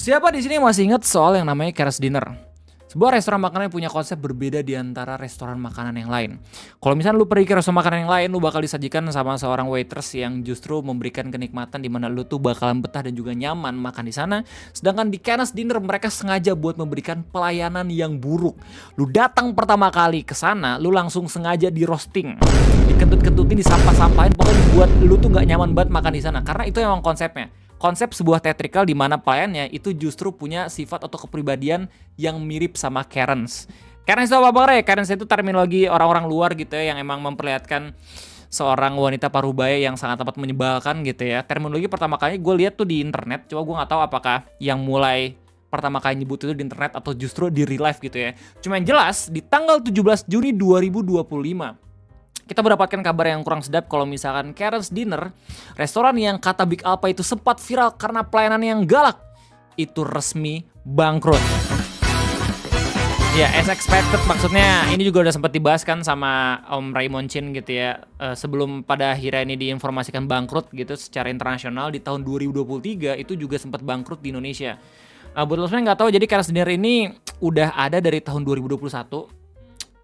Siapa di sini masih ingat soal yang namanya Keras Dinner? Sebuah restoran makanan yang punya konsep berbeda di antara restoran makanan yang lain. Kalau misalnya lu pergi ke restoran makanan yang lain, lu bakal disajikan sama seorang waitress yang justru memberikan kenikmatan di mana lu tuh bakalan betah dan juga nyaman makan di sana. Sedangkan di Keras Dinner mereka sengaja buat memberikan pelayanan yang buruk. Lu datang pertama kali ke sana, lu langsung sengaja di roasting, dikentut-kentutin, disampah-sampahin, pokoknya buat lu tuh nggak nyaman banget makan di sana. Karena itu emang konsepnya. Konsep sebuah theatrical di mana pelayannya itu justru punya sifat atau kepribadian yang mirip sama Karens. Karens itu apa Bang Rey? Karens itu terminologi orang-orang luar gitu ya, yang emang memperlihatkan seorang wanita parubaya yang sangat amat menyebalkan gitu ya. Terminologi pertama kali gue lihat tuh di internet, coba gue nggak tahu apakah yang mulai pertama kali nyebut itu di internet atau justru di real life gitu ya. Cuma yang jelas di tanggal 17 Juni 2025 kita mendapatkan kabar yang kurang sedap kalau misalkan Karen's Dinner, restoran yang kata Big Alpha itu sempat viral karena pelayanan yang galak, itu resmi bangkrut. Ya, as expected, maksudnya ini juga udah sempat dibahas kan sama Om Raymond Chin gitu ya, sebelum pada akhirnya ini diinformasikan bangkrut gitu secara internasional di tahun 2023 itu juga sempat bangkrut di Indonesia. Buat lo sebenarnya nggak tahu, jadi Karen's Dinner ini udah ada dari tahun 2021.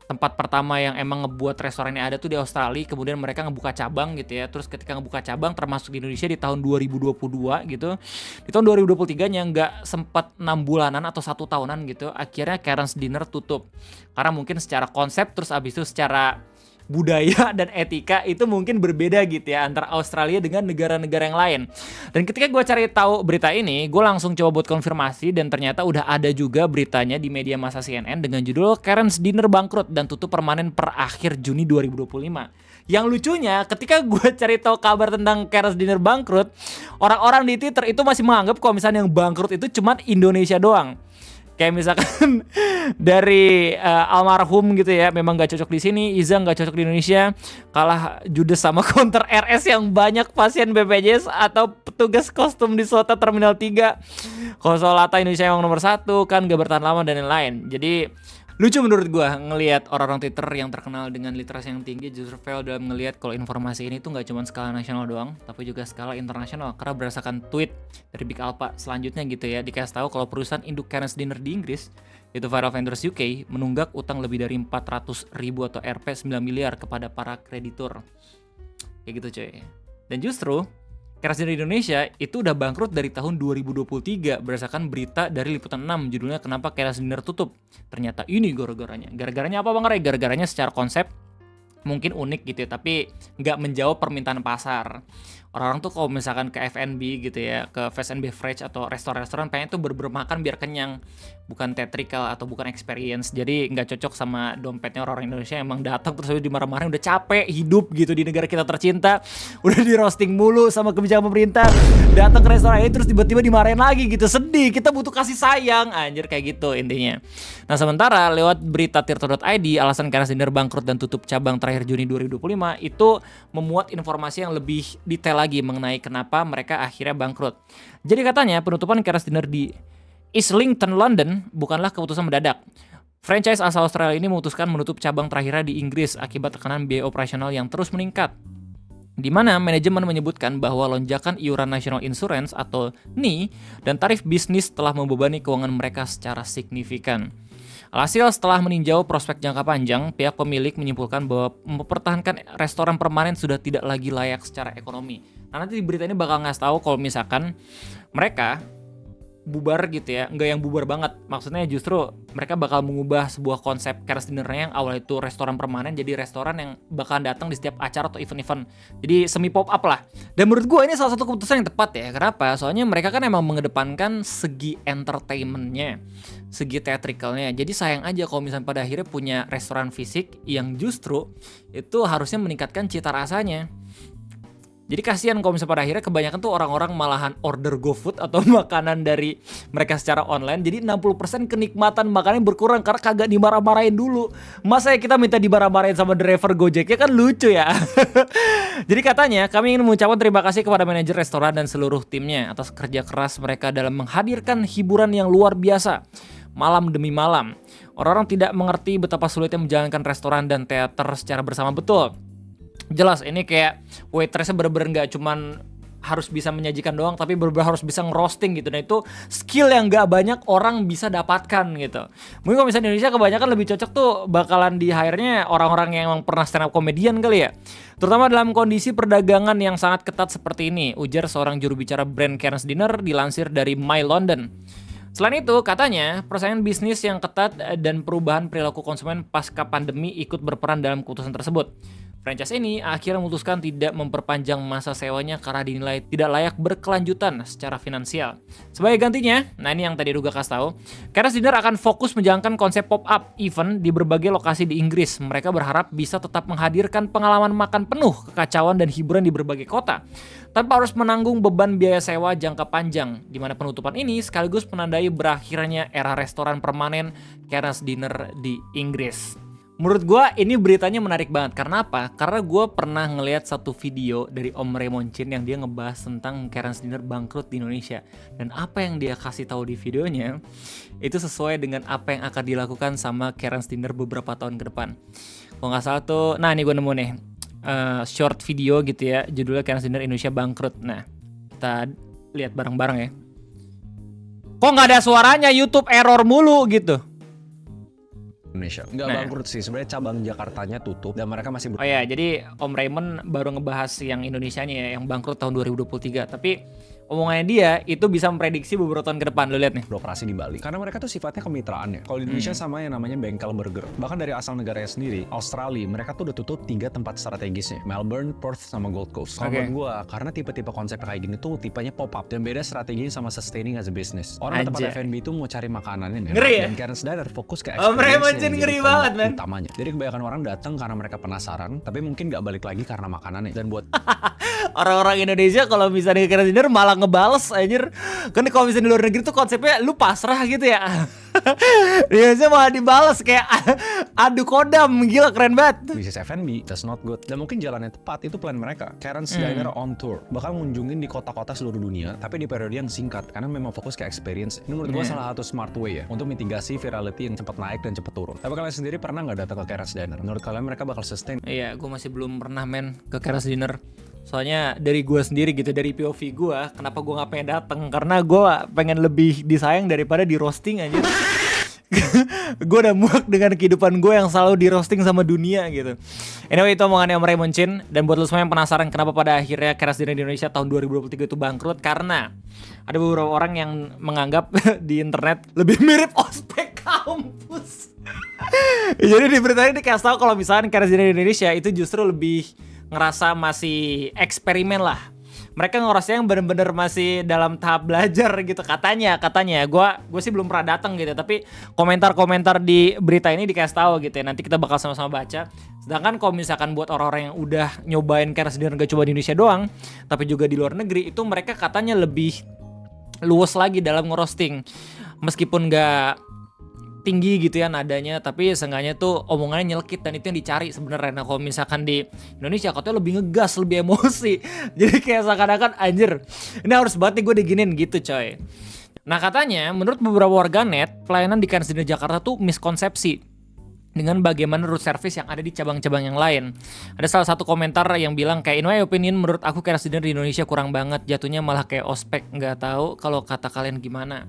Tempat pertama yang emang ngebuat restoran ini ada tuh di Australia, kemudian mereka ngebuka cabang gitu ya. Terus ketika ngebuka cabang termasuk di Indonesia di tahun 2022 gitu. Di tahun 2023-nya nggak sempat 6 bulanan atau 1 tahunan gitu, akhirnya Karen's Dinner tutup. Karena mungkin secara konsep, terus abis itu secara budaya dan etika itu mungkin berbeda gitu ya antara Australia dengan negara-negara yang lain. Dan ketika gue cari tahu berita ini, gue langsung coba buat konfirmasi dan ternyata udah ada juga beritanya di media massa CNN dengan judul Karen's Dinner bangkrut dan tutup permanen per akhir Juni 2025. Yang lucunya ketika gue cari tahu kabar tentang Karen's Dinner bangkrut, orang-orang di Twitter itu masih menganggap kalau misalnya yang bangkrut itu cuma Indonesia doang. Kayak misalkan dari almarhum gitu ya, memang gak cocok di sini, Iza gak cocok di Indonesia, kalah judes sama counter RS yang banyak pasien BPJS atau petugas kostum di Slota Terminal 3. Kalau soal Lata Indonesia yang nomor 1 kan gak bertahan lama dan lain-lain. Jadi lucu menurut gue ngelihat orang-orang Twitter yang terkenal dengan literasi yang tinggi justru fail dalam ngelihat kalau informasi ini tuh gak cuma skala nasional doang, tapi juga skala internasional. Karena berdasarkan tweet dari Big Alpha selanjutnya gitu ya, dikasih tahu kalau perusahaan induk Karen's Dinner di Inggris, yaitu Viral Vendors UK, menunggak utang lebih dari 400 ribu atau Rp 9 miliar kepada para kreditur. Kayak gitu coy. Dan justru Karen's Dinner di Indonesia itu udah bangkrut dari tahun 2023 berdasarkan berita dari Liputan 6, judulnya Kenapa Karen's Dinner Tutup. Ternyata ini gara-garanya. Gara-garanya apa Bang Ray? Gara-garanya secara konsep mungkin unik gitu ya, tapi nggak menjawab permintaan pasar. Orang-orang tuh kalau misalkan ke F&B gitu ya, ke fast and beverage atau restoran-restoran pengen tuh bener-bener makan biar kenyang, bukan theatrical atau bukan experience. Jadi nggak cocok sama dompetnya orang Indonesia yang emang datang terus dimarah-marahin, udah capek hidup gitu di negara kita tercinta, udah di roasting mulu sama kebijakan pemerintah, datang ke restoran ini terus tiba-tiba dimarahin lagi gitu, sedih. Kita butuh kasih sayang, anjir, kayak gitu intinya. Nah sementara lewat berita tirto.id, alasan Karen's Dinner bangkrut dan tutup cabang terakhir Juni 2025 itu memuat informasi yang lebih detail lagi mengenai kenapa mereka akhirnya bangkrut. Jadi katanya penutupan Karen's Dinner di Islington, London bukanlah keputusan mendadak. Franchise asal Australia ini memutuskan menutup cabang terakhirnya di Inggris akibat tekanan biaya operasional yang terus meningkat. Di mana manajemen menyebutkan bahwa lonjakan iuran National Insurance atau NI dan tarif bisnis telah membebani keuangan mereka secara signifikan. Alhasil setelah meninjau prospek jangka panjang, pihak pemilik menyimpulkan bahwa mempertahankan restoran permanen sudah tidak lagi layak secara ekonomi. Nah nanti di berita ini bakal ngasih tahu kalau misalkan mereka bubar gitu ya, nggak yang bubar banget. Maksudnya justru mereka bakal mengubah sebuah konsep Karen's Dinner-nya yang awal itu restoran permanen jadi restoran yang bakalan datang di setiap acara atau event-event. Jadi semi pop up lah. Dan menurut gue ini salah satu keputusan yang tepat ya. Kenapa? Soalnya mereka kan emang mengedepankan segi entertainment-nya, segi theatricalnya. Jadi sayang aja kalau misalnya pada akhirnya punya restoran fisik yang justru itu harusnya meningkatkan cita rasanya. Jadi kasihan kalau misalnya pada akhirnya kebanyakan tuh orang-orang malahan order GoFood atau makanan dari mereka secara online. Jadi 60% kenikmatan makannya berkurang karena kagak dimarah-marahin dulu. Masa ya kita minta dimarah-marahin sama driver Gojeknya, kan lucu ya. Jadi katanya kami ingin mengucapkan terima kasih kepada manajer restoran dan seluruh timnya atas kerja keras mereka dalam menghadirkan hiburan yang luar biasa. Malam demi malam. Orang-orang tidak mengerti betapa sulitnya menjalankan restoran dan teater secara bersama. Betul. Jelas ini kayak waitressnya bener-bener gak cuman harus bisa menyajikan doang, tapi bener-bener harus bisa ngerosting gitu. Nah itu skill yang gak banyak orang bisa dapatkan gitu. Mungkin kalau misalnya Indonesia kebanyakan lebih cocok tuh bakalan di hire-nya orang-orang yang emang pernah stand up comedian kali ya. Terutama dalam kondisi perdagangan yang sangat ketat seperti ini, ujar seorang juru bicara brand Keren's Dinner dilansir dari My London. Selain itu, katanya persaingan bisnis yang ketat dan perubahan perilaku konsumen pasca pandemi ikut berperan dalam keputusan tersebut. Franchise ini akhirnya memutuskan tidak memperpanjang masa sewanya karena dinilai tidak layak berkelanjutan secara finansial. Sebagai gantinya, nah ini yang tadi Ruga kasih tahu, Keren's Dinner akan fokus menjalankan konsep pop-up event di berbagai lokasi di Inggris. Mereka berharap bisa tetap menghadirkan pengalaman makan penuh, kekacauan dan hiburan di berbagai kota, tanpa harus menanggung beban biaya sewa jangka panjang, di mana penutupan ini sekaligus menandai berakhirnya era restoran permanen Keren's Dinner di Inggris. Menurut gue ini beritanya menarik banget. Karena apa? Karena gue pernah ngeliat satu video dari Om Raymond Chin yang dia ngebahas tentang Keren's Dinner bangkrut di Indonesia. Dan apa yang dia kasih tahu di videonya itu sesuai dengan apa yang akan dilakukan sama Keren's Dinner beberapa tahun ke depan. Kalau nggak salah tuh, nah ini gue nemu nih short video gitu ya, judulnya Keren's Dinner Indonesia bangkrut. Nah kita lihat bareng-bareng ya. Kok nggak ada suaranya, YouTube error mulu gitu. Indonesia. Nggak bangkrut sih, sebenarnya cabang Jakartanya tutup dan mereka masih Oh ya, jadi Om Raymond baru ngebahas yang Indonesianya ya, yang bangkrut tahun 2023. Tapi omongannya dia itu bisa memprediksi beberapa tahun ke depan. Lo lihat nih. beroperasi di Bali. Karena mereka tuh sifatnya kemitraan ya. Kalau di Indonesia sama yang namanya bengkel burger. Bahkan dari asal negaranya sendiri, Australia, mereka tuh udah tutup 3 tempat strategisnya. Melbourne, Perth, sama Gold Coast. Kalau menurut gua, karena tipe-tipe konsep kayak gini tuh tipenya pop-up dan beda strateginya sama sustaining as a business. Orang tempat F&B itu mau cari makanannya. Ngeri ya? Dan Keren's Dinner fokus ke Om Raymond Chin ngeri banget, man. Utamanya. Jadi kebanyakan orang datang karena mereka penasaran, tapi mungkin nggak balik lagi karena makanannya. Dan buat orang-orang Indonesia kalau misalnya Keren's Dinner malah ngebales anjir. Kan kalau misalnya di luar negeri tuh konsepnya lu pasrah gitu ya. Di Indonesia malah dibales kayak adu kodam, gila keren banget. bisnis F&B, that's not good. Dan mungkin jalannya tepat, itu plan mereka. Keren's Dinner on tour, bakal ngunjungin di kota-kota seluruh dunia, tapi di periode yang singkat, karena memang fokus ke experience. Ini menurut gue salah satu smart way ya, untuk mitigasi virality yang cepat naik dan cepat turun. Tapi kalian sendiri pernah nggak datang ke Keren's Dinner? Menurut kalian mereka bakal sustain? Iya, gue masih belum pernah ke Keren's Dinner. Soalnya dari gue sendiri gitu, dari POV gue, kenapa gue gak pengen dateng? Karena gue pengen lebih disayang daripada di roasting aja. Gue udah muak dengan kehidupan gue yang selalu di roasting sama dunia gitu. Anyway, itu omongannya Om Raymond Chin. Dan buat lo semua yang penasaran kenapa pada akhirnya Keren's Dinner di Indonesia tahun 2023 itu bangkrut, karena ada beberapa orang yang menganggap di internet lebih mirip ospek kampus. Jadi di beritanya dikasih tahu kalau misalnya Keren's Dinner di Indonesia itu justru lebih ngerasa masih eksperimen lah. Mereka ngerasa yang bener-bener masih dalam tahap belajar gitu katanya. Gue sih belum pernah datang gitu, tapi komentar-komentar di berita ini dikasih tahu gitu ya. Nanti kita bakal sama-sama baca. Sedangkan kalau misalkan buat orang-orang yang udah nyobain Keren's Dinner gak coba di Indonesia doang, tapi juga di luar negeri, itu mereka katanya lebih luas lagi dalam ngerosting. Meskipun gak tinggi gitu ya nadanya, tapi seenggaknya tuh omongannya nyelkit, dan itu yang dicari sebenarnya. Nah kalau misalkan di Indonesia katanya lebih ngegas, lebih emosi, jadi kayak seakan-akan anjir ini harus banget nih gue diginin gitu coy. Nah katanya menurut beberapa warganet, pelayanan di Keren's Dinner Jakarta tuh miskonsepsi dengan bagaimana root service yang ada di cabang-cabang yang lain. Ada salah satu komentar yang bilang kayak, in my opinion, menurut aku Keren's Dinner di Indonesia kurang banget, jatuhnya malah kayak ospek. Nggak tahu kalau kata kalian gimana.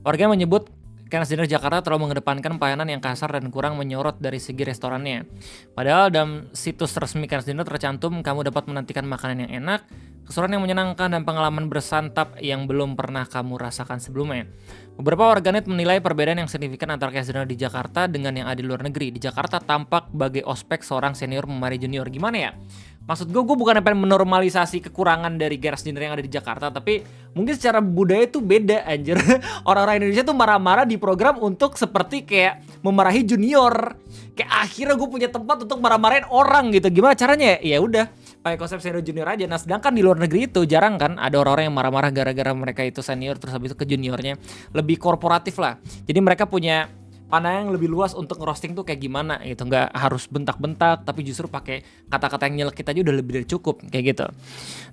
Warga menyebut Keren's Dinner Jakarta terlalu mengedepankan pelayanan yang kasar dan kurang menyorot dari segi restorannya. Padahal dalam situs resmi Keren's Dinner tercantum kamu dapat menantikan makanan yang enak, keseruan yang menyenangkan, dan pengalaman bersantap yang belum pernah kamu rasakan sebelumnya. Beberapa warganet menilai perbedaan yang signifikan antara Keren's Dinner di Jakarta dengan yang ada di luar negeri. Di Jakarta tampak bagai ospek seorang senior memari junior. Gimana ya? Maksud gue bukan pengen menormalisasi kekurangan dari Keren's Dinner yang ada di Jakarta, tapi mungkin secara budaya tuh beda anjir. Orang-orang Indonesia tuh marah-marah di program untuk seperti kayak memarahi junior. Kayak akhirnya gue punya tempat untuk marah-marahin orang gitu. Gimana caranya? Ya udah, pakai konsep senior junior aja. Nah sedangkan di luar negeri itu jarang kan ada orang-orang yang marah-marah gara-gara mereka itu senior terus habis itu ke juniornya. Lebih korporatif lah. Jadi mereka punya pandangan yang lebih luas untuk ngerosting tuh kayak gimana gitu, nggak harus bentak-bentak, tapi justru pakai kata-kata yang nyelekit aja udah lebih dari cukup kayak gitu.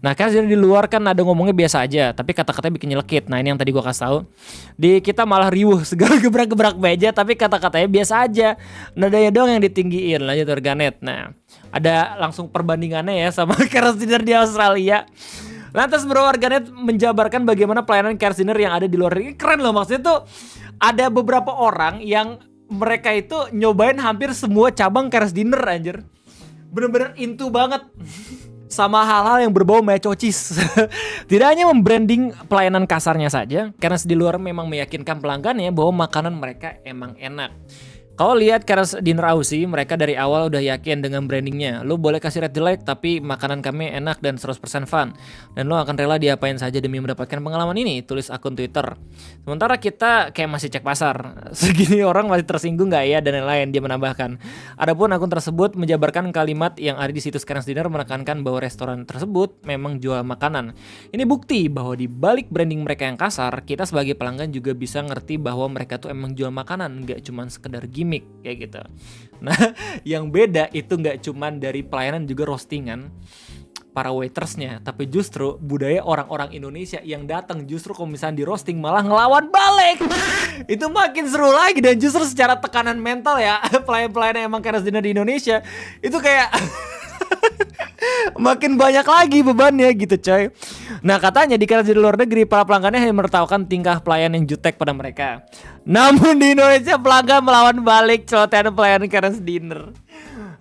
Nah kan di luar kan ada ngomongnya biasa aja, tapi kata-katanya bikin nyelekit. Nah ini yang tadi gua kasih tahu. Di kita malah riuh segala gebrak-gebrak meja, tapi kata-katanya biasa aja, nadanya doang yang ditinggiin. Lanjut warganet. Nah ada langsung perbandingannya ya sama Keren's Dinner di Australia. Lantas bro, warganet menjabarkan bagaimana pelayanan Chaos Dinner yang ada di luar negeri keren loh. Maksudnya tuh ada beberapa orang yang mereka itu nyobain hampir semua cabang Chaos Dinner anjir. Bener-bener into banget sama hal-hal yang berbau mayo cheese. Tidak hanya membranding pelayanan kasarnya saja, karena di luar memang meyakinkan pelanggannya bahwa makanan mereka emang enak. Kalau lihat Chaos Dinner Aussie, mereka dari awal udah yakin dengan brandingnya. Lo boleh kasih red jelek, tapi makanan kami enak dan 100% fun. Dan lo akan rela diapain saja demi mendapatkan pengalaman ini, tulis akun Twitter. Sementara kita kayak masih cek pasar. Segini orang masih tersinggung gak ya, dan lain-lain, dia menambahkan. Adapun akun tersebut menjabarkan kalimat yang ada di situs Chaos Dinner menekankan bahwa restoran tersebut memang jual makanan. Ini bukti bahwa di balik branding mereka yang kasar, kita sebagai pelanggan juga bisa ngerti bahwa mereka tuh emang jual makanan, gak cuma sekedar gimmick kayak gitu. Nah, yang beda itu nggak cuman dari pelayanan juga roastingan para waitersnya, tapi justru budaya orang-orang Indonesia yang datang justru kalau misalnya di roasting malah ngelawan balik. Itu makin seru lagi, dan justru secara tekanan mental ya pelayan-pelayan yang emang Chaos Dinner di Indonesia itu kayak makin banyak lagi bebannya gitu coy. Nah katanya di Chaos di luar negeri para pelanggannya hanya menertawakan tingkah pelayan yang jutek pada mereka. Namun di Indonesia pelanggan melawan balik celotehan pelayan Chaos Dinner.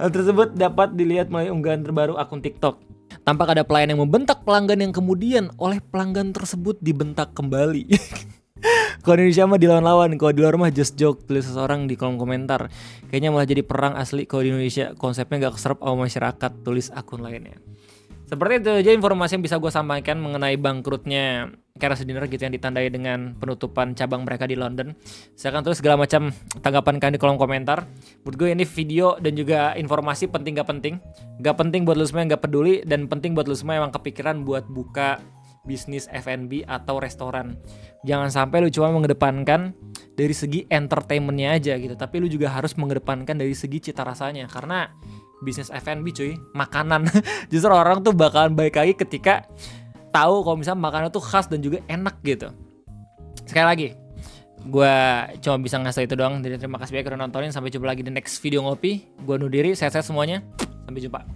Hal tersebut dapat dilihat melalui unggahan terbaru akun TikTok. Tampak ada pelayan yang membentak pelanggan yang kemudian oleh pelanggan tersebut dibentak kembali. Kalau di Indonesia mah dilawan-lawan, kalau di luar mah just joke, tulis seseorang di kolom komentar. Kayaknya malah jadi perang asli kalau di Indonesia, konsepnya gak keserap sama masyarakat, tulis akun lainnya. Seperti itu aja informasi yang bisa gue sampaikan mengenai bangkrutnya Chaos Dinner gitu, yang ditandai dengan penutupan cabang mereka di London. Silakan tulis segala macam tanggapan kalian di kolom komentar. Menurut gue ini video dan juga informasi penting gak penting. Gak penting buat lu semua yang gak peduli, dan penting buat lu semua yang emang kepikiran buat buka bisnis F&B atau restoran. Jangan sampai lu cuma mengedepankan dari segi entertainmentnya aja gitu, tapi lu juga harus mengedepankan dari segi cita rasanya. Karena bisnis F&B cuy, makanan justru orang tuh bakalan baik lagi ketika tahu kalau misalnya makanan tuh khas dan juga enak gitu. Sekali lagi, gue cuma bisa ngasih itu doang. Jadi terima kasih banyak udah nontonin. Sampai jumpa lagi di next video ngopi. Gue undur diri, sehat-sehat semuanya. Sampai jumpa.